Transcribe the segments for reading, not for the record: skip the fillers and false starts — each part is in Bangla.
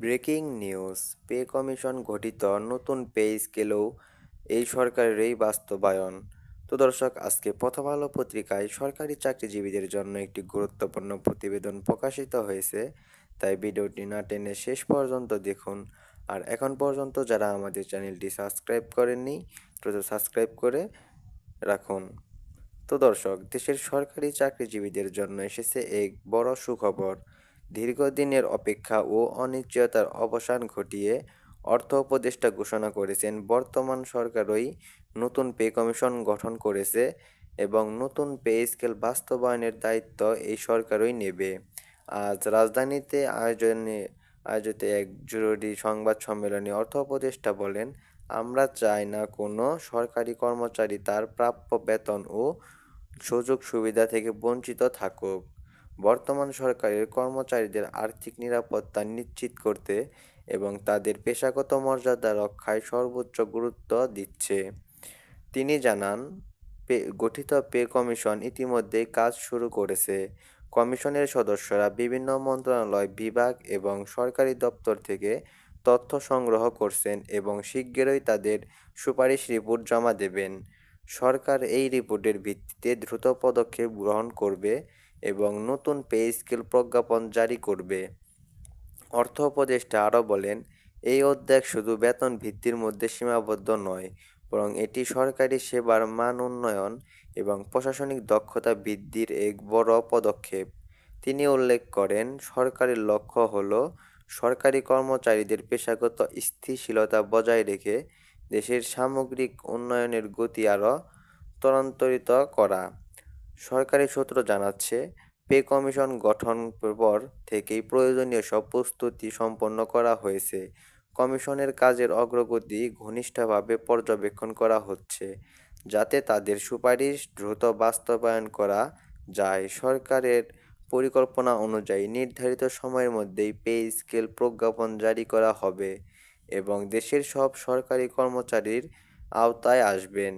ব্রেকিং নিউজ, পে কমিশন গঠিত নতুন পে স্কেলেও এই সরকারেরই বাস্তবায়ন। তো দর্শক, আজকে প্রথম আলো পত্রিকায় সরকারি চাকরিজীবীদের জন্য একটি গুরুত্বপূর্ণ প্রতিবেদন প্রকাশিত হয়েছে, তাই ভিডিওটি না টেনে শেষ পর্যন্ত দেখুন। আর এখন পর্যন্ত যারা আমাদের চ্যানেলটি সাবস্ক্রাইব করেননি, দ্রুত সাবস্ক্রাইব করে রাখুন। তো দর্শক, দেশের সরকারি চাকরিজীবীদের জন্য এসেছে এক বড় সুখবর। দীর্ঘদিনের অপেক্ষা ও অনিশ্চয়তার অবসান ঘটিয়ে অর্থ উপদেষ্টা ঘোষণা করেছেন বর্তমান সরকারই নতুন পে কমিশন গঠন করেছে এবং নতুন পে স্কেল বাস্তবায়নের দায়িত্ব এই সরকারই নেবে। আজ রাজধানীতে আয়োজিত এক জরুরি সংবাদ সম্মেলনে অর্থ উপদেষ্টা বলেন, আমরা চাই না কোনো সরকারি কর্মচারী তার প্রাপ্য বেতন ও সুযোগ সুবিধা থেকে বঞ্চিত থাকুক। বর্তমান সরকারের কর্মচারীদের আর্থিক নিরাপত্তা নিশ্চিত করতে এবং তাদের পেশাগত মর্যাদা রক্ষায় সর্বোচ্চ গুরুত্ব দিচ্ছে। তিনি জানান, গঠিত পে কমিশন ইতিমধ্যেই কাজ শুরু করেছে। কমিশনের সদস্যরা বিভিন্ন মন্ত্রণালয়, বিভাগ এবং সরকারি দপ্তর থেকে তথ্য সংগ্রহ করছেন এবং শিগগিরই তাদের সুপারিশ রিপোর্ট জমা দেবেন। সরকার এই রিপোর্টের ভিত্তিতে দ্রুত পদক্ষেপ গ্রহণ করবে এবং নতুন পে স্কেল প্রজ্ঞাপন জারি করবে। অর্থ উপদেষ্টা আরও বলেন, এই উদ্যোগ শুধু বেতন ভিত্তির মধ্যে সীমাবদ্ধ নয়, বরং এটি সরকারি সেবার মান উন্নয়ন এবং প্রশাসনিক দক্ষতা বৃদ্ধির এক বড় পদক্ষেপ। তিনি উল্লেখ করেন, সরকারের লক্ষ্য হল সরকারি কর্মচারীদের পেশাগত স্থিতিশীলতা বজায় রেখে দেশের সামগ্রিক উন্নয়নের গতি আরও ত্বরান্বিত করা। সরকারি সূত্র জানাচ্ছে, পে কমিশন গঠনের পর থেকেই প্রয়োজনীয় সব প্রস্তুতি সম্পন্ন করা হয়েছে। কমিশনের কাজের অগ্রগতি ঘনিষ্ঠভাবে পর্যবেক্ষণ করা হচ্ছে, যাতে তাদের সুপারিশ দ্রুত বাস্তবায়ন করা যায়। সরকারের পরিকল্পনা অনুযায়ী নির্ধারিত সময়ের মধ্যেই পে স্কেল প্রজ্ঞাপন জারি করা হবে এবং দেশের সব সরকারি কর্মচারীর আওতায় আসবেন।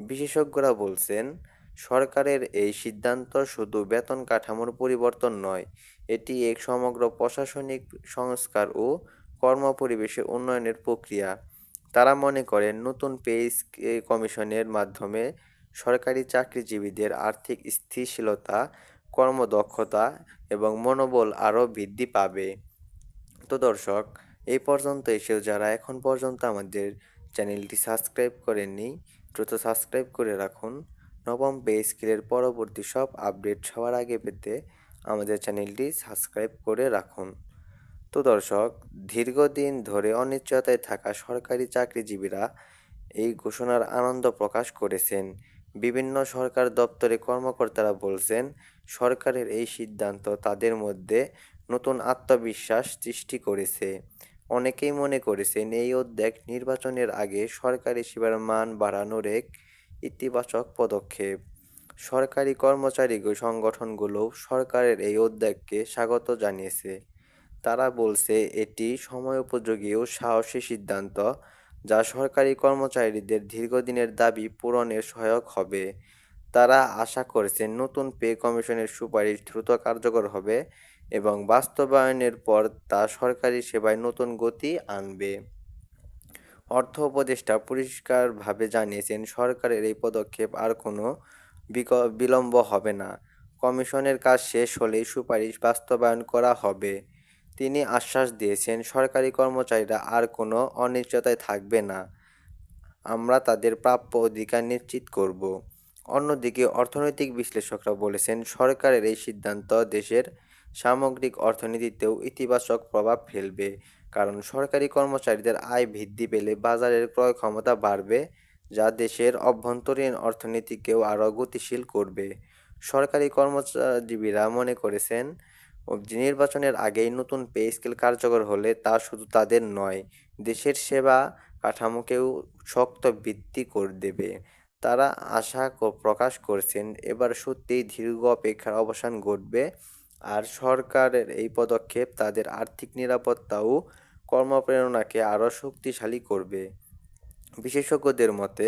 বিশেষজ্ঞরা বলছেন, সরকারের এই সিদ্ধান্ত শুধু বেতন কাঠামোর পরিবর্তন নয়, এটি এক সমগ্র প্রশাসনিক সংস্কার ও কর্মপরিবেশের উন্নয়নের প্রক্রিয়া। তারা মনে করেন, নতুন পে কমিশনের মাধ্যমে সরকারি চাকরিজীবীদের আর্থিক স্থিতিশীলতা, কর্মদক্ষতা এবং মনোবল আরও বৃদ্ধি পাবে। তো দর্শক, এই পর্যন্ত এসেও যারা এখন পর্যন্ত আমাদের চ্যানেলটি সাবস্ক্রাইব করেননি, দ্রুত সাবস্ক্রাইব করে রাখুন। নবম পে স্কেলের পরবর্তী সব আপডেট সবার আগে পেতে আমাদের চ্যানেলটি সাবস্ক্রাইব করে রাখুন। তো দর্শক, দীর্ঘদিন ধরে অনিশ্চয়তায় থাকা সরকারি চাকরিজীবীরা এই ঘোষণার আনন্দ প্রকাশ করেছেন। বিভিন্ন সরকার দপ্তরে কর্মকর্তারা বলছেন, সরকারের এই সিদ্ধান্ত তাদের মধ্যে নতুন আত্মবিশ্বাস সৃষ্টি করেছে। অনেকেই মনে করেছেন, এই উদ্যোগ নির্বাচনের আগে সরকারি সেবার মান বাড়ানোর এক ইতিবাচক পদক্ষেপ। সরকারি কর্মচারী সংগঠনগুলোও সরকারের এই উদ্যোগকে স্বাগত জানিয়েছে। তারা বলছে, এটি সময়োপযোগী ও সাহসী সিদ্ধান্ত, যা সরকারি কর্মচারীদের দীর্ঘদিনের দাবি পূরণে সহায়ক হবে। তারা আশা করছেন, নতুন পে কমিশনের সুপারিশ দ্রুত কার্যকর হবে এবং বাস্তবায়নের পর তা সরকারি সেবায় নতুন গতি আনবে। অর্থ উপদেষ্টা পরিষ্কারভাবে জানিয়েছেন, সরকারের এই পদক্ষেপ আর কোনো বিলম্ব হবে না। কমিশনের কাজ শেষ হলেই সুপারিশ বাস্তবায়ন করা হবে। তিনি আশ্বাস দিয়েছেন, সরকারি কর্মচারীরা আর কোনো অনিশ্চয়তায় থাকবে না। আমরা তাদের প্রাপ্য অধিকার নিশ্চিত করব। অন্যদিকে অর্থনৈতিক বিশ্লেষকরা বলেছেন, সরকারের এই সিদ্ধান্ত দেশের সামগ্রিক অর্থনীতিতেও ইতিবাচক প্রভাব ফেলবে, কারণ সরকারি কর্মচারীদের আয় বৃদ্ধি পেলে বাজারের ক্রয় ক্ষমতা বাড়বে, যা দেশের অভ্যন্তরীণ অর্থনীতিকেও আরও গতিশীল করবে। সরকারি কর্মজীবীরা মনে করেছেন, নির্বাচনের আগেই নতুন পে স্কেল কার্যকর হলে তা শুধু তাদের নয়, দেশের সেবা কাঠামোকেও শক্ত ভিত্তি করে দেবে। তারা আশা প্রকাশ করছেন, এবার সত্যিই দীর্ঘ অপেক্ষার অবসান ঘটবে আর সরকারের এই পদক্ষেপ তাদের আর্থিক নিরাপত্তা ও কর্মপ্রেরণাকে আরও শক্তিশালী করবে। বিশেষজ্ঞদের মতে,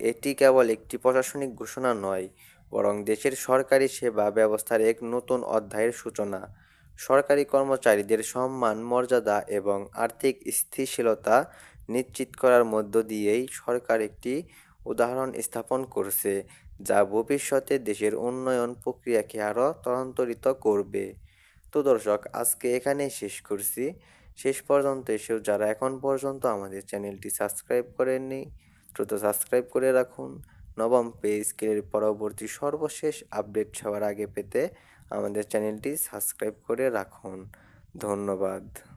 এটি কেবল একটি প্রশাসনিক ঘোষণা নয়, বরং দেশের সরকারি সেবা ব্যবস্থার এক নতুন অধ্যায়ের সূচনা। সরকারি কর্মচারীদের সম্মান, মর্যাদা এবং আর্থিক স্থিতিশীলতা নিশ্চিত করার মধ্য দিয়েই সরকার একটি উদাহরণ স্থাপন করছে, যা ভবিষ্যতে দেশের উন্নয়ন প্রক্রিয়াকে আরও ত্বরান্বিত করবে। তো দর্শক, আজকে এখানেই শেষ করছি। শেষ পর্যন্ত এসেও যারা এখন পর্যন্ত আমাদের চ্যানেলটি সাবস্ক্রাইব করেননি, দ্রুত সাবস্ক্রাইব করে রাখুন। নবম পে স্কেলের পরবর্তী সর্বশেষ আপডেট সবার আগে পেতে আমাদের চ্যানেলটি সাবস্ক্রাইব করে রাখুন। ধন্যবাদ।